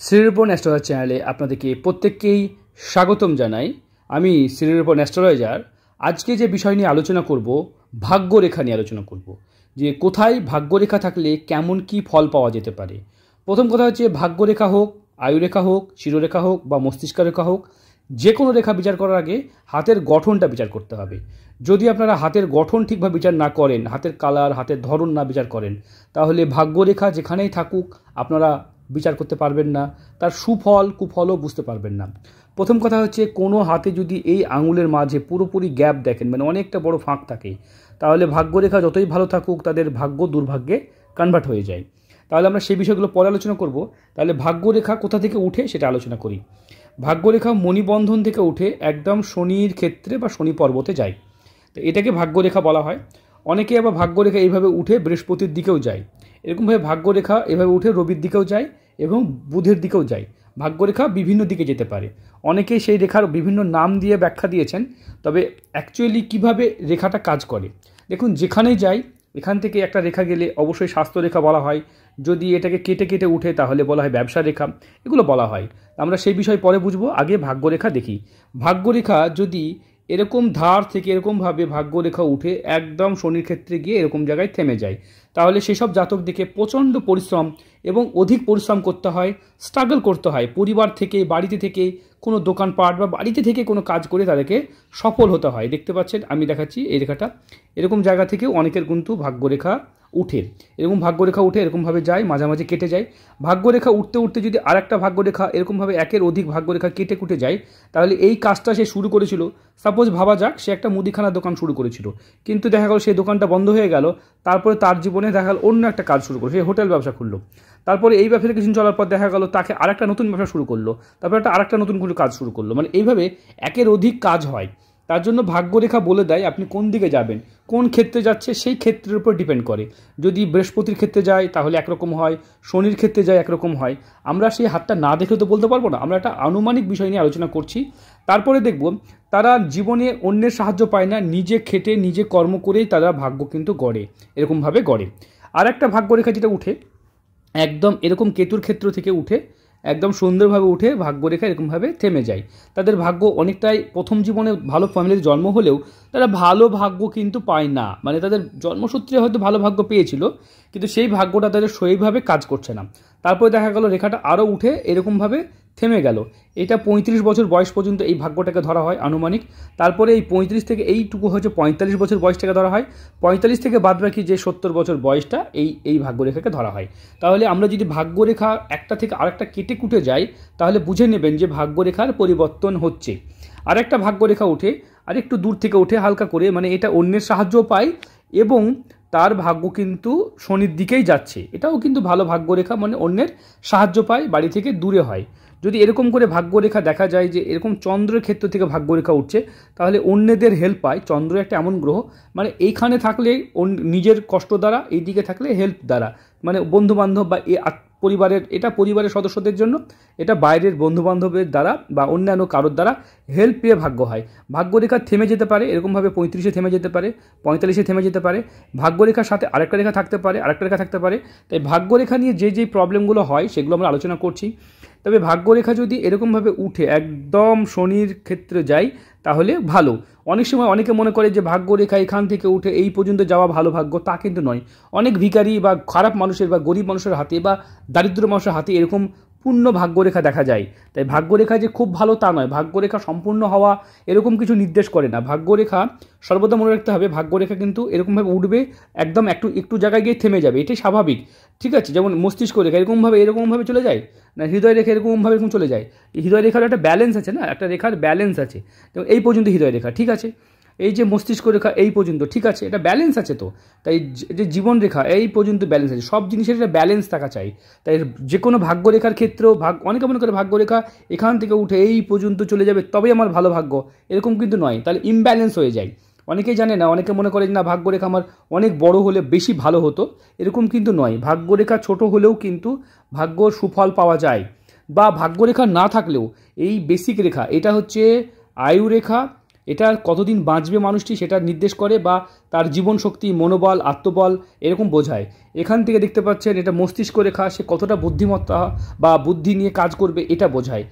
শ্রীর উপর অ্যাস্ট্রোলজার চ্যানেলে আপনাদেরকে প্রত্যেককেই স্বাগতম জানাই। আমি শ্রীর উপর অ্যাস্ট্রোলজার। আজকে যে বিষয় নিয়ে আলোচনা করব, ভাগ্যরেখা নিয়ে আলোচনা করব, যে কোথায় ভাগ্যরেখা থাকলে কেমন কি ফল পাওয়া যেতে পারে। প্রথম কথা হচ্ছে, ভাগ্যরেখা হোক, আয়ুরেখা হোক, শিরোরেখা হোক বা মস্তিষ্ক রেখা হোক, যে কোনো রেখা বিচার করার আগে হাতের গঠনটা বিচার করতে হবে। যদি আপনারা হাতের গঠন ঠিকভাবে বিচার না করেন, হাতের কালার, হাতের ধরন না বিচার করেন, তাহলে ভাগ্যরেখা যেখানেই থাকুক আপনারা বিচার করতে পারবেন না, তার সুফল কুফলও বুঝতে পারবেন না। প্রথম কথা হচ্ছে, কোনো হাতে যদি এই আঙুলের মাঝে পুরোপুরি গ্যাপ দেখেন, মানে অনেকটা বড় ফাঁক থাকে, তাহলে ভাগ্যরেখা যতই ভালো থাকুক তাদের ভাগ্য দুর্ভাগ্যে কনভার্ট হয়ে যায়। তাহলে আমরা সেই বিষয়গুলো পরে আলোচনা করব। তাহলে ভাগ্যরেখা কোথা থেকে উঠে সেটা আলোচনা করি। ভাগ্যরেখা মণিবন্ধন থেকে উঠে একদম শনির ক্ষেত্রে বা শনি পর্বতে যায়, তো এটাকে ভাগ্যরেখা বলা হয়। অনেকে আবার ভাগ্যরেখা এইভাবে উঠে বৃহস্পতির দিকেও যায়, এরকমভাবে ভাগ্যরেখা এভাবে উঠে রবির দিকেও যায় এবং বুধের দিকেও যায়। ভাগ্যরেখা বিভিন্ন দিকে যেতে পারে। অনেকেই সেই রেখার বিভিন্ন নাম দিয়ে ব্যাখ্যা দিয়েছেন, তবে অ্যাকচুয়ালি কিভাবে রেখাটা কাজ করে দেখুন। যেখানেই যাই, এখান থেকে একটা রেখা গেলে অবশ্যই স্বাস্থ্য রেখা বলা হয়, যদি এটাকে কেটে কেটে উঠে তাহলে বলা হয় ব্যবসা রেখা, এগুলো বলা হয়। আমরা সেই বিষয় পরে বুঝবো, আগে ভাগ্যরেখা দেখি। ভাগ্যরেখা যদি এরকম ধার থেকে এরকমভাবে ভাগ্যরেখা উঠে একদম শনির ক্ষেত্রে গিয়ে এরকম জায়গায় থেমে যায়, তাহলে সেসব জাতক দেখে প্রচণ্ড পরিশ্রম এবং অধিক পরিশ্রম করতে হয়, স্ট্রাগল করতে হয়। পরিবার থেকে, বাড়িতে থেকে, কোনো দোকানপাট বা বাড়িতে থেকে কোনো কাজ করে তাদেরকে সফল হতে হয়। দেখতে পাচ্ছেন, আমি দেখাচ্ছি এই রেখাটা, এরকম জায়গা থেকেও অনেকের কিন্তু ভাগ্যরেখা উঠে, এরকম ভাগ্যরেখা উঠে এরকমভাবে যায়, মাঝামাঝি কেটে যায়। ভাগ্যরেখা উঠতে উঠতে যদি আরেকটা ভাগ্যরেখা এরকমভাবে একের অধিক ভাগ্যরেখা কেটে কুটে যায়, তাহলে এই কাজটা সে শুরু করেছিল। সাপোজ ভাবা যাক, সে একটা মুদিখানার দোকান শুরু করেছিল, কিন্তু দেখা গেল সেই দোকানটা বন্ধ হয়ে গেল। তারপরে তার জীবনে দেখা গেল অন্য একটা কাজ শুরু করলো, সে হোটেল ব্যবসা খুললো। তারপরে এই ব্যবসাটা কিছুদিন চলার পর দেখা গেল তাকে আরেকটা নতুন ব্যবসা শুরু করলো, তারপরে আরেকটা নতুন কোনো কাজ শুরু করলো। মানে এইভাবে একের অধিক কাজ হয়। তার জন্য ভাগ্যরেখা বলে দেয় আপনি কোন দিকে যাবেন, কোন ক্ষেত্রে যাচ্ছে সেই ক্ষেত্রের উপর ডিপেন্ড করে। যদি বৃহস্পতির ক্ষেত্রে যায় তাহলে একরকম হয়, শনির ক্ষেত্রে যায় একরকম হয়। আমরা সেই হাতটা না দেখলে তো বলতে পারবো না, আমরা একটা আনুমানিক বিষয় নিয়ে আলোচনা করছি। তারপরে দেখব তারা জীবনে অন্যের সাহায্য পায় না, নিজে খেটে নিজে কর্ম করেই তারা ভাগ্য কিন্তু গড়ে, এরকমভাবে গড়ে। আর একটা ভাগ্যরেখা যেটা উঠে একদম এরকম কেতুর ক্ষেত্র থেকে উঠে একদম সুন্দরভাবে উঠে ভাগ্যরেখা এরকমভাবে থেমে যায়। তাদের ভাগ্য অনেকটাই, প্রথম জীবনে ভালো ফ্যামিলিতে জন্ম হলেও তারা ভালো ভাগ্য কিন্তু পায় না। মানে তাদের জন্মসূত্রে হয়তো ভালো ভাগ্য পেয়েছিল, কিন্তু সেই ভাগ্যটা তাদের সেইভাবে কাজ করছে না। তারপরে দেখা গেল রেখাটা আরও উঠে এরকমভাবে থেমে গেল। এটা 35 বছর বয়স পর্যন্ত এই ভাগ্যটাকে ধরা হয় আনুমানিক। তারপরে এই 35 থেকে এইটুকু হচ্ছে 45 বছর বয়সটাকে ধরা হয়। 45 থেকে বাদ বাকি যে 70 বছর বয়সটা এই ভাগ্যরেখাকে ধরা হয়। তাহলে আমরা যদি ভাগ্যরেখা একটা থেকে আরেকটা কেটে কুটে যাই, তাহলে বুঝে নেবেন যে ভাগ্যরেখার পরিবর্তন হচ্ছে। আরেকটা ভাগ্যরেখা উঠে আর একটু দূর থেকে উঠে হালকা করে, মানে এটা অন্যের সাহায্য পায় এবং তার ভাগ্য কিন্তু শনির দিকেই যাচ্ছে, এটাও কিন্তু ভালো ভাগ্যরেখা, মানে অন্যের সাহায্য পায়, বাড়ি থেকে দূরে হয়। যদি এরকম করে ভাগ্যরেখা দেখা যায় যে এরকম চন্দ্রের ক্ষেত্র থেকে ভাগ্যরেখা উঠছে, তাহলে অন্যদের হেল্প পায়। চন্দ্র একটা এমন গ্রহ, মানে এইখানে থাকলে নিজের কষ্ট দ্বারা, এই দিকে থাকলে হেল্প দ্বারা, মানে বন্ধুবান্ধব বা পরিবারের, এটা পরিবারের সদস্যদের জন্য, এটা বাইরের বন্ধুবান্ধবের দ্বারা বা অন্যান্য কারোর দ্বারা হেল্প পেয়ে ভাগ্য হয়। ভাগ্যরেখা থেমে যেতে পারে এরকমভাবে, 35-এ থেমে যেতে পারে, 45-এ থেমে যেতে পারে। ভাগ্যরেখার সাথে আরেকটা রেখা থাকতে পারে, আরেকটা রেখা থাকতে পারে। তাই ভাগ্যরেখা নিয়ে যে প্রবলেমগুলো হয় সেগুলো আমরা আলোচনা করছি। তবে ভাগ্যরেখা যদি এরকমভাবে উঠে একদম শনির ক্ষেত্রে যায় তাহলে ভালো। অনেক সময় অনেকে মনে করে যে ভাগ্যরেখা এখান থেকে উঠে এই পর্যন্ত যাওয়া ভালো ভাগ্য, তা কিন্তু নয়। অনেক ভিখারি বা খারাপ মানুষের বা গরিব মানুষের হাতে বা দারিদ্র মানুষের হাতে এরকম পূর্ণ ভাগ্যরেখা দেখা যায়। তাই ভাগ্যরেখা যে খুব ভালো তা নয়, ভাগ্যরেখা সম্পূর্ণ হওয়া এরকম কিছু নির্দেশ করে না। ভাগ্যরেখা সর্বদা মনে রাখতে হবে, ভাগ্যরেখা কিন্তু এরকমভাবে উঠবে, একদম একটু জায়গায় গিয়ে থেমে যাবে, এটাই স্বাভাবিক। ঠিক আছে, যেমন মস্তিষ্ক রেখা এরকমভাবে চলে যায় না, হৃদয় রেখা এরকম চলে যায়। হৃদয় রেখার একটা ব্যালেন্স আছে না, একটা রেখার ব্যালেন্স আছে। যেমন এই পর্যন্ত হৃদয় রেখা ঠিক আছে, এই যে মস্তিষ্ক রেখা এই পর্যন্ত ঠিক আছে, এটা ব্যালেন্স আছে। তো তাই যে জীবন রেখা এই পর্যন্ত ব্যালেন্স আছে, সব জিনিসের একটা ব্যালেন্স থাকা চাই। তাই যে কোনো ভাগ্যরেখার ক্ষেত্রেও অনেকে মনে করে ভাগ্যরেখা এখান থেকে উঠে এই পর্যন্ত চলে যাবে তবেই আমার ভালো ভাগ্য, এরকম কিন্তু নয়, তাহলে ইমব্যালেন্স হয়ে যায়। অনেকেই জানে না, অনেকে মনে করে না ভাগ্যরেখা আমার অনেক বড় হলে বেশি ভালো হতো, এরকম কিন্তু নয়। ভাগ্যরেখা ছোট হলেও কিন্তু ভাগ্যর সুফল পাওয়া যায়। বা ভাগ্যরেখা না থাকলেও এই বেসিক রেখা, এটা হচ্ছে আয়ু রেখা, এটা কতদিন বাঁচবে মানুষটি সেটা নির্দেশ করে, বা তার জীবন শক্তি, মনোবল, আত্মবল এরকম বোঝায়। এখান থেকে দেখতে পাচ্ছেন এটা মস্তিষ্ক রেখা, সে কতটা বুদ্ধিমত্তা বা বুদ্ধি নিয়ে কাজ করবে এটা বোঝায়।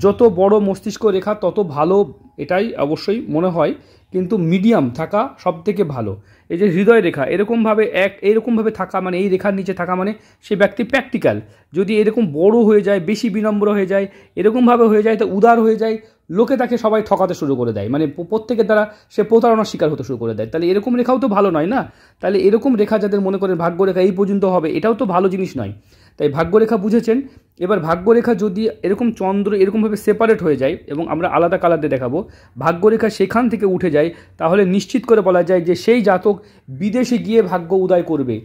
যত বড় মস্তিষ্ক রেখা তত ভালো, এটাই অবশ্যই মনে হয়, কিন্তু মিডিয়াম থাকা সব থেকে ভালো। এই যে হৃদয় রেখা এরকমভাবে এরকমভাবে থাকা মানে এই রেখার নিচে থাকা মানে সে ব্যক্তি প্র্যাকটিক্যাল। যদি এরকম বড় হয়ে যায়, বেশি বিনম্র হয়ে যায়, এরকমভাবে হয়ে যায়, তো উদার হয়ে যায়, লোকে তাকে সবাই ঠকাতে শুরু করে দেয়, মানে প্রত্যেকের দ্বারা সে প্রতারণার শিকার হতে শুরু করে দেয়। তাহলে এরকম রেখাও তো ভালো নয় না। তাহলে এরকম রেখা যাদের মনে করেন ভাগ্যরেখা এই পর্যন্ত হবে, এটাও তো ভালো জিনিস নয়। তাই ভাগ্যরেখা বুঝেছেন। এবার ভাগ্যরেখা যদি এরকম চন্দ্র এরকমভাবে সেপারেট হয়ে যায় এবং আমরা আলাদা কালার দিয়ে দেখাবো, ভাগ্যরেখা সেখান থেকে উঠে যায়, তাহলে নিশ্চিত করে বলা যায় যে সেই জাতক বিদেশে গিয়ে ভাগ্য উদয় করবে।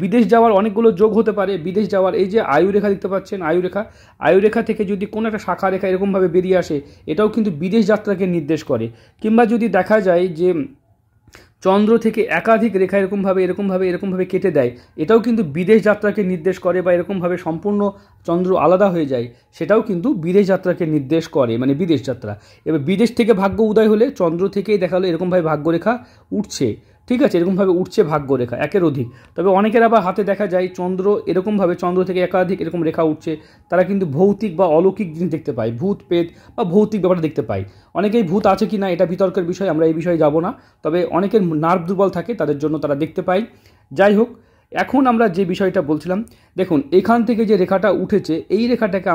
বিদেশ যাওয়ার অনেকগুলো যোগ হতে পারে। বিদেশ যাওয়ার এই যে আয়ুরেখা দেখতে পাচ্ছেন, আয়ুরেখা থেকে যদি কোনো একটা শাখা রেখা এরকমভাবে বেরিয়ে আসে, এটাও কিন্তু বিদেশ যাত্রাকে নির্দেশ করে। কিংবা যদি দেখা যায় যে চন্দ্র থেকে একাধিক রেখা এরকমভাবে কেটে দেয়, এটাও কিন্তু বিদেশ যাত্রাকে নির্দেশ করে। বা এরকমভাবে সম্পূর্ণ চন্দ্র আলাদা হয়ে যায়, সেটাও কিন্তু বিদেশ যাত্রাকে নির্দেশ করে, মানে বিদেশ যাত্রা। এবার বিদেশ থেকে ভাগ্য উদয় হলে চন্দ্র থেকেই দেখা হলো এরকমভাবে ভাগ্যরেখা উঠছে, ঠিক আছে, এরকমভাবে উঠছে ভাগ্যরেখা একের অধিক। তবে অনেকের আবার হাতে দেখা যায় চন্দ্র এরকমভাবে চন্দ্র থেকে একাধিক এরকম রেখা উঠছে, তারা কিন্তু ভৌতিক বা অলৌকিক জিনিস দেখতে পায়, ভূত প্রেত বা ভৌতিক ব্যাপারটা দেখতে পায়। অনেকেই ভূত আছে কি না এটা বিতর্কের বিষয়, আমরা এই বিষয়ে যাব না। তবে অনেকের নার্ভ দুর্বল থাকে, তাদের জন্য তারা দেখতে পায়। যাই হোক, এখন আমরা যে বিষয়টা বলছিলাম, দেখুন এখান থেকে যে রেখাটা উঠেছে, এই রেখাটাকে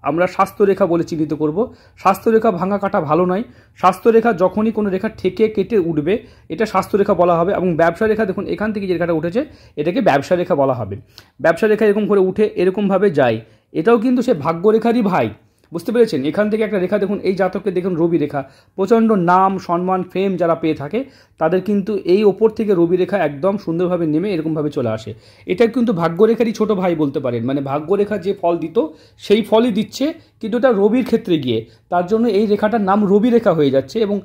আমরা স্বাস্থ্যরেখা বলে চিহ্নিত করব। স্বাস্থ্যরেখা ভাঙা কাটা ভালো নয়। স্বাস্থ্যরেখা যখনই কোনো রেখা ঠেকে কেটে উঠবে, এটা স্বাস্থ্যরেখা বলা হবে। এবং ব্যবসা রেখা দেখুন এখান থেকে যে রেখাটা উঠেছে, এটাকে ব্যবসা রেখা বলা হবে। ব্যবসা রেখা এরকম করে উঠে এরকমভাবে যায়, এটাও কিন্তু সে ভাগ্যরেখারই ভাই। বুঝতে পেরেছেন? এখান থেকে একটা রেখা দেখুন, এই জাতককে দেখুন রবি রেখা, প্রচণ্ড নাম সম্মান ফেম যারা পেয়ে থাকে তাদের কিন্তু এই ওপর থেকে রবি রেখা একদম সুন্দরভাবে নেমে এরকমভাবে চলে আসে। এটা কিন্তু ভাগ্যরেখারই ছোট ভাই বলতে পারেন, মানে ভাগ্যরেখা যে ফল দিত সেই ফলই দিচ্ছে, কিন্তু এটা রবির ক্ষেত্রে গিয়ে, তার জন্য এই রেখাটার নাম রবি রেখা হয়ে যাচ্ছে এবং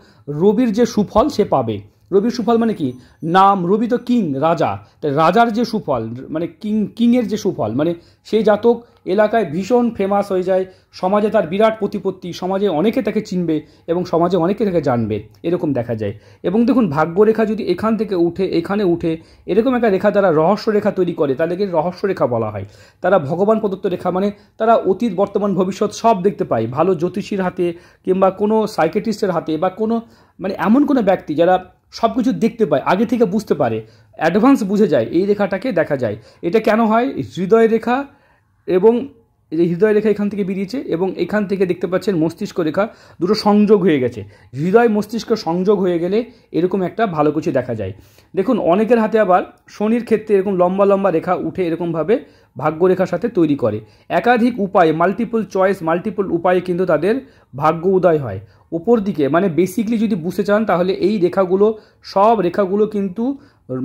রবির যে সুফল সে পাবে। রবির সুফল মানে কি? নাম, রবি তো কিং, রাজা, তাই রাজার যে সুফল মানে কিংয়ের যে সুফল, মানে সেই জাতক এলাকায় ভীষণ ফেমাস হয়ে যায়, সমাজে তার বিরাট প্রতিপত্তি, সমাজে অনেকে তাকে চিনবে এবং সমাজে অনেকে তাকে জানবে, এরকম দেখা যায়। এবং দেখুন ভাগ্যরেখা যদি এখান থেকে উঠে এখানে উঠে এরকম একটা রেখা দ্বারা রহস্য রেখা তৈরি করে, তাদেরকে রহস্য রেখা বলা হয়। তারা ভগবান প্রদত্ত রেখা, মানে তারা অতীত বর্তমান ভবিষ্যৎ সব দেখতে পায়, ভালো জ্যোতিষীর হাতে কিংবা কোনো সাইকেট্রিস্টের হাতে বা কোনো মানে এমন কোনো ব্যক্তি যারা সব কিছু দেখতে পায়, আগে থেকে বুঝতে পারে, অ্যাডভান্স বুঝে যায়, এই রেখাটাকে দেখা যায়। এটা কেন হয়? হৃদয় রেখা এবং এই যে হৃদয় রেখা এখান থেকে বেরিয়েছে এবং এখান থেকে দেখতে পাচ্ছেন মস্তিষ্ক রেখা, দুটো সংযোগ হয়ে গেছে। হৃদয় মস্তিষ্ক সংযোগ হয়ে গেলে এরকম একটা ভালো কিছু দেখা যায়। দেখুন অনেকের হাতে আবার শনির ক্ষেত্রে এরকম লম্বা লম্বা রেখা উঠে এরকমভাবে ভাগ্যরেখার সাথে তৈরি করে। একাধিক উপায়ে, মাল্টিপল উপায়ে কিন্তু তাদের ভাগ্য উদয় হয় উপর দিকে। মানে বেসিকলি যদি বুঝতে চান তাহলে এই রেখাগুলো, সব রেখাগুলো কিন্তু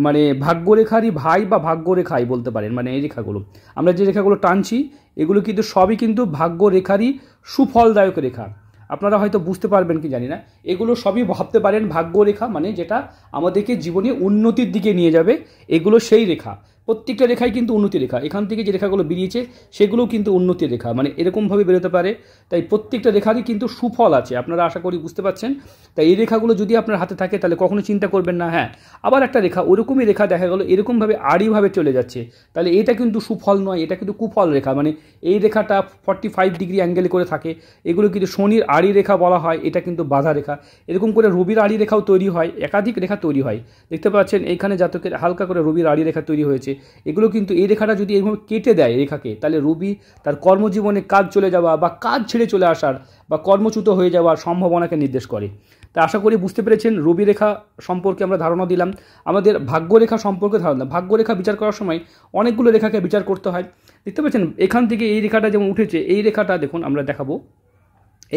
মানে ভাগ্যরেখারই ভাই বা ভাগ্যরেখাই বলতে পারেন। মানে এই রেখাগুলো আমরা যে রেখাগুলো টানছি এগুলো কিন্তু সবই কিন্তু ভাগ্যরেখারই সুফলদায়ক রেখা। আপনারা হয়তো বুঝতে পারবেন কি জানি না, এগুলো সবই ভাবতে পারেন ভাগ্যরেখা মানে যেটা আমাদেরকে জীবনে উন্নতির দিকে নিয়ে যাবে, এগুলো সেই রেখা। প্রত্যেকটা রেখাই কিন্তু উন্নতি রেখা। এখান থেকে যে রেখাগুলো বেরিয়েছে সেগুলোও কিন্তু উন্নতি রেখা, মানে এরকমভাবে বেরোতে পারে। তাই প্রত্যেকটা রেখারই কিন্তু সুফল আছে, আপনারা আশা করি বুঝতে পারছেন। তাই এই রেখাগুলো যদি আপনার হাতে থাকে তাহলে কখনো চিন্তা করবেন না হ্যাঁ আবার একটা রেখা ওরকমই রেখা দেখা গেলো এরকমভাবে আড়িভাবে চলে যাচ্ছে, তাহলে এটা কিন্তু সুফল নয়, এটা কিন্তু কুফল রেখা। মানে এই রেখাটা 45 ডিগ্রি অ্যাঙ্গেলে করে থাকে, এগুলো কিন্তু শনির আড়ি রেখা বলা হয়, এটা কিন্তু বাধা রেখা। এরকম করে রবির আড়ি রেখাও তৈরি হয়, একাধিক রেখা তৈরি হয়। দেখতে পাচ্ছেন এইখানে জাতকের হালকা করে রবির আড়ি রেখা তৈরি হয়েছে। এগুলো কিন্তু এই রেখাটা যদি এরকম কেটে দেয় রেখাকে, তাহলে রবি তার কর্মজীবনে কাজ চলে যাওয়া বা কাজ ছেড়ে চলে আসার বা কর্মচ্যুত হয়ে যাওয়ার সম্ভাবনাকে নির্দেশ করে। তা আশা করি বুঝতে পেরেছেন রবি রেখা সম্পর্কে আমরা ধারণা দিলাম। আমাদের ভাগ্যরেখা সম্পর্কে ধারণা, ভাগ্যরেখা বিচার করার সময় অনেকগুলো রেখাকে বিচার করতে হয়। দেখতে পাচ্ছেন এখান থেকে এই রেখাটা যেমন উঠেছে, এই রেখাটা দেখুন আমরা দেখাবো,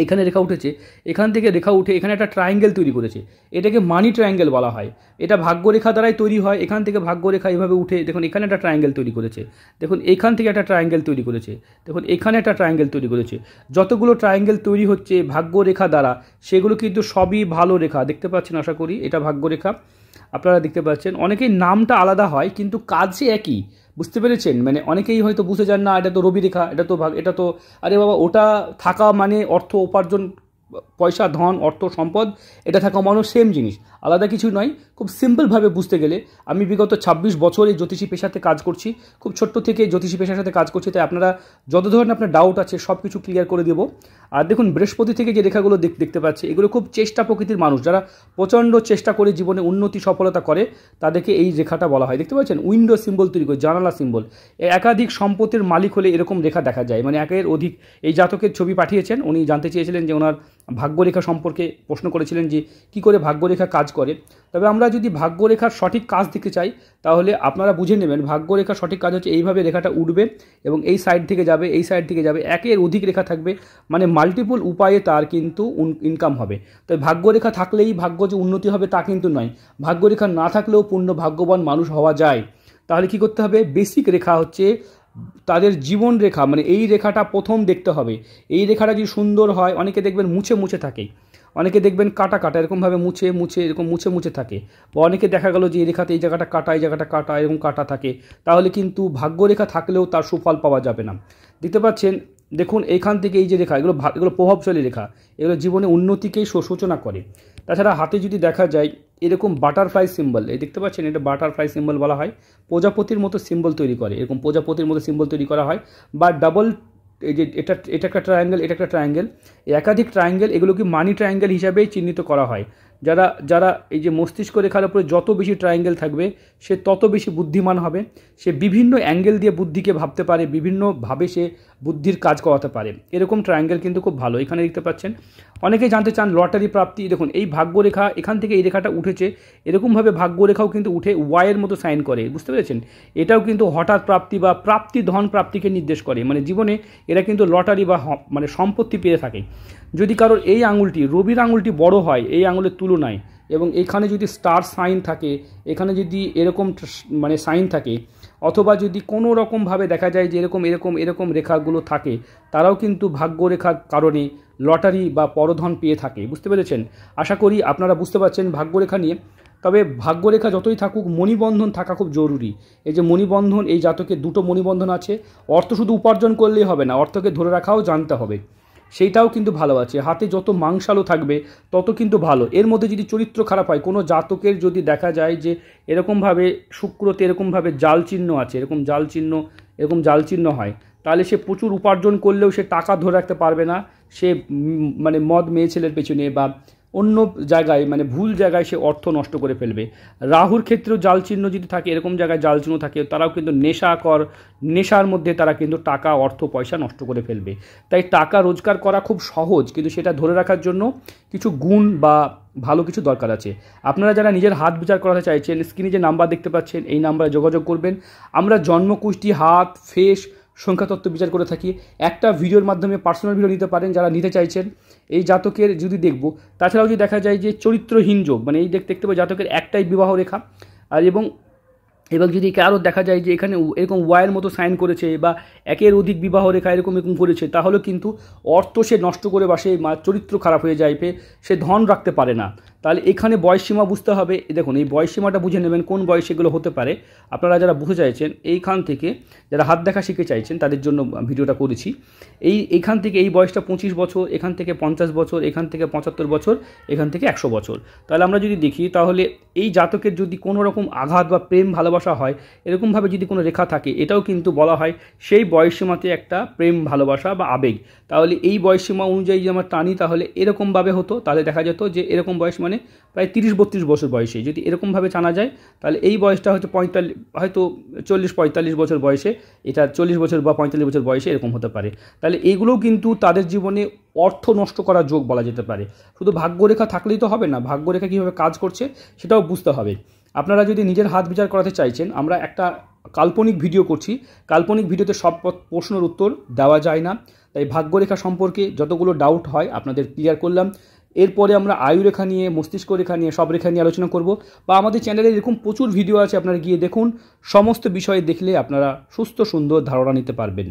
এইখানে রেখা উঠেছে, এখান থেকে রেখা উঠে এখানে একটা ট্রায়াঙ্গেল তৈরি করেছে, এটাকে মানি ট্রায়াঙ্গেল বলা হয়। এটা ভাগ্যরেখা দ্বারাই তৈরি হয়। এখান থেকে ভাগ্যরেখা এভাবে উঠে দেখুন এখানে একটা ট্রায়াঙ্গেল তৈরি করেছে, দেখুন এখান থেকে একটা ট্রায়াঙ্গেল তৈরি করেছে, দেখুন এখানে একটা ট্রায়াঙ্গেল তৈরি করেছে। যতগুলো ট্রায়াঙ্গেল তৈরি হচ্ছে ভাগ্যরেখা দ্বারা সেগুলো কিন্তু সবই ভালো রেখা। দেখতে পাচ্ছেন আশা করি এটা ভাগ্যরেখা, আপনারা দেখতে পাচ্ছেন। অনেকেই নামটা আলাদা হয় কিন্তু কাজ সে একই, বুঝতে পেরেছেন? মানে অনেকেই হয়তো বুঝে যান না এটা তো রবি রেখা, এটা তো আরে বাবা ওটা থাকা মানে অর্থ উপার্জন পয়সা, ধন, অর্থ, সম্পদ এটা থাকা মানুষ সেম জিনিস, আলাদা কিছু নয়। খুব সিম্পলভাবে বুঝতে গেলে আমি বিগত 26 বছর এই জ্যোতিষী পেশাতে কাজ করছি, খুব ছোট্ট থেকে জ্যোতিষী পেশার সাথে কাজ করছি, তাই আপনারা যত ধরনের আপনার ডাউট আছে সব কিছু ক্লিয়ার করে দেবো। আর দেখুন, বৃহস্পতি থেকে যে রেখাগুলো দেখতে পাচ্ছি, এগুলো খুব চেষ্টা প্রকৃতির মানুষ, যারা প্রচণ্ড চেষ্টা করে জীবনে উন্নতি সফলতা করে, তাদেরকে এই রেখাটা বলা হয়। দেখতে পাচ্ছেন উইন্ডো সিম্বল তৈরি করে, জানালা সিম্বল। একাধিক সম্পত্তির মালিক হলে এরকম রেখা দেখা যায়, মানে একের অধিক। এই জাতকের ছবি পাঠিয়েছেন, উনি জানতে চেয়েছিলেন যে ওনার ভাগ্যরেখা সম্পর্কে প্রশ্ন করেছিলেন যে কী করে ভাগ্যরেখা কাজ করে। তবে আমরা যদি ভাগ্যরেখার সঠিক কাজ দেখতে চাই, তাহলে আপনারা বুঝে নেবেন ভাগ্যরেখার সঠিক কাজ হচ্ছে এইভাবে রেখাটা উঠবে এবং এই সাইড থেকে যাবে, এই সাইড থেকে যাবে, একের অধিক রেখা থাকবে, মানে মাল্টিপল উপায়ে তার কিন্তু ইনকাম হবে। তাই ভাগ্যরেখা থাকলেই ভাগ্য যে উন্নতি হবে তা কিন্তু নয়, ভাগ্যরেখা না থাকলেও পূর্ণ ভাগ্যবান মানুষ হওয়া যায়। তাহলে কি করতে হবে? বেসিক রেখা হচ্ছে তাদের জীবন রেখা, মানে এই রেখাটা প্রথম দেখতে হবে। এই রেখাটা যদি সুন্দর হয়, অনেকে দেখবেন মুছে মুছে থাকে, অনেকে দেখবেন কাটা কাটা এরকমভাবে মুছে মুছে এরকম মুছে মুছে থাকে, বা অনেকে দেখা গেল যে এই রেখাতে এই জায়গাটা কাটা, এই জায়গাটা কাটা, এরকম কাটা থাকে, তাহলে কিন্তু ভাগ্যরেখা থাকলেও তার সুফল পাওয়া যাবে না। দেখতে পাচ্ছেন, দেখুন এইখান থেকে এই যে রেখা, এগুলো প্রভাবশালী রেখা, এগুলো জীবনে উন্নতিকেই সূচনা করে। তাছাড়া হাতে যদি দেখা যায় এরকম বাটারফ্লাই সিম্বল, এই দেখতে পাচ্ছেন, এটা বাটারফ্লাই সিম্বল বলা হয়, প্রজাপতির মতো সিম্বল তৈরি করে, এরকম প্রজাপতির মতো সিম্বল তৈরি করা হয়। বা ডাবল, এই যে এটা একটা ট্রায়াঙ্গেল, এটা একটা ট্রায়াঙ্গেল, একাধিক ট্রায়াঙ্গেল, এগুলোকে মানি ট্রায়াঙ্গেল হিসাবেই চিহ্নিত করা হয়। যারা এই যে মস্তিষ্ক রেখার উপরে যত বেশি ট্রায়াঙ্গেল থাকবে, সে তত বেশি বুদ্ধিমান হবে, সে বিভিন্ন অ্যাঙ্গেল দিয়ে বুদ্ধিকে ভাবতে পারে, বিভিন্নভাবে সে বুদ্ধির কাজ করাতে পারে। এরকম ট্রায়াঙ্গেল কিন্তু খুব ভালো। এখানে দেখতে পাচ্ছেন অনেকেই জানতে চান লটারি প্রাপ্তি। দেখুন এই ভাগ্যরেখা, এখান থেকে এই রেখাটা উঠেছে, এরকমভাবে ভাগ্যরেখাও কিন্তু উঠে ওয়াইয়ের মতো সাইন করে, বুঝতে পেরেছেন? এটাও কিন্তু হঠাৎ প্রাপ্তি বা প্রাপ্তি, ধন প্রাপ্তিকে নির্দেশ করে, মানে জীবনে এরা কিন্তু লটারি বা মানে সম্পত্তি পেয়ে থাকে। যদি কারোর এই আঙুলটি, রবির আঙুলটি বড় হয় এই আঙুলের তুলনায়, এবং এখানে যদি স্টার সাইন থাকে, এখানে যদি এরকম মানে সাইন থাকে, অথবা যদি কোনো রকমভাবে দেখা যায় যে এরকম রেখাগুলো থাকে, তারাও কিন্তু ভাগ্যরেখার কারণে লটারি বা পরধন পেয়ে থাকে, বুঝতে পেরেছেন? আশা করি আপনারা বুঝতে পারছেন ভাগ্যরেখা নিয়ে। তবে ভাগ্যরেখা যতই থাকুক, মণিবন্ধন থাকা খুব জরুরি। এই যে মণিবন্ধন, এই জাতকে দুটো মণিবন্ধন আছে। অর্থ শুধু উপার্জন করলেই হবে না, অর্থকে ধরে রাখাও জানতে হবে, সেইটাও কিন্তু ভালো আছে। হাতে যত মাংসালো থাকবে তত কিন্তু ভালো। এর মধ্যে যদি চরিত্র খারাপ হয়, কোনো জাতকের যদি দেখা যায় যে এরকমভাবে শুক্রতে এরকমভাবে জাল চিহ্ন আছে, এরকম জাল চিহ্ন হয়, তাহলে সে প্রচুর উপার্জন করলেও সে টাকা ধরে রাখতে পারবে না। সে মানে মদ মেয়ে ছেলের পেছনে বা অন্য জায়গায়, মানে ভুল জায়গায় সে অর্থ নষ্ট করে ফেলবে। রাহুর ক্ষেত্রেও জাল চিহ্ন যদি থাকে, এরকম জায়গায় জাল চিহ্ন থাকে, তারাও কিন্তু নেশার মধ্যে তারা কিন্তু টাকা, অর্থ, পয়সা নষ্ট করে ফেলবে। তাই টাকা রোজগার করা খুব সহজ, কিন্তু সেটা ধরে রাখার জন্য কিছু গুণ বা ভালো কিছু দরকার আছে। আপনারা যারা নিজের হাত বিচার করাতে চাইছেন, স্ক্রিনে যে নাম্বার দেখতে পাচ্ছেন এই নাম্বারে যোগাযোগ করবেন। আমরা জন্মকুষ্টি, হাত, ফেস, সংখ্যাতত্ত্ব বিচার করে থাকি। একটা ভিডিওর মাধ্যমে পার্সোনাল ভিডিও নিতে পারেন যারা নিতে চাইছেন। এই জাতকের যদি দেখব, তাছাড়াও যদি দেখা যায় যে চরিত্রহীন যোগ, মানে এই দেখতে পাবো জাতকের একটাই বিবাহ রেখা, আর এবং যদি কারো দেখা যায় যে এখানে এরকম ওয়াইয়ের মতো সাইন করেছে বা একের অধিক বিবাহ রেখা এরকম করেছে, তাহলে কিন্তু অর্থ সে নষ্ট করে বা সে চরিত্র খারাপ হয়ে যায়, সে ধন রাখতে পারে না। তাহলে এখানে বয়সসীমা বুঝতে হবে। দেখুন এই বয়সসীমাটা বুঝে নেবেন কোন বয়সে এগুলো হতে পারে। আপনারা যারা বুঝতে চাইছেন, এইখান থেকে যারা হাত দেখা শিখে চাইছেন তাদের জন্য ভিডিওটা করেছি। এইখান থেকে এই বয়সটা 25 বছর, এখান থেকে 50 বছর, এখান থেকে 75 বছর, এখান থেকে 100 বছর। তাহলে আমরা যদি দেখি, তাহলে এই জাতকের যদি কোনো রকম আঘাত বা প্রেম ভালোবাসা হয়, এরকমভাবে যদি কোনো রেখা থাকে, এটাও কিন্তু বলা হয় সেই বয়সসীমাতে একটা প্রেম ভালোবাসা বা আবেগ। তাহলে এই বয়সসীমা অনুযায়ী যদি আমরা টানি, তাহলে এরকমভাবে হতো, তাহলে দেখা যেত যে এরকম বয়স মানে প্রায় 30-32 বছর বয়সে যদি এরকমভাবে টানা যায়, তাহলে এই বয়সটা হয়তো 40-45 বছর বয়সে, এটা 40 বছর বা 45 বছর বয়সে এরকম হতে পারে। তাহলে এইগুলোও কিন্তু তাদের জীবনে অর্থ নষ্ট করার যোগ বলা যেতে পারে। শুধু ভাগ্যরেখা থাকলেই তো হবে না, ভাগ্যরেখা কীভাবে কাজ করছে সেটাও বুঝতে হবে। আপনারা যদি নিজের হাত বিচার করাতে চাইছেন, আমরা একটা কাল্পনিক ভিডিও করছি। কাল্পনিক ভিডিওতে সব প্রশ্নের উত্তর দেওয়া যায় না, তাই ভাগ্যরেখা সম্পর্কে যতগুলো ডাউট হয় আপনাদের ক্লিয়ার করলাম। এরপরে আমরা আয়ুরেখা নিয়ে, মস্তিষ্ক রেখা নিয়ে, সব রেখা নিয়ে আলোচনা করব। বা আমাদের চ্যানেলে এরকম প্রচুর ভিডিও আছে, আপনারা গিয়ে দেখুন। সমস্ত বিষয়ে দেখলে আপনারা সুস্থ সুন্দর ধারণা নিতে পারবেন।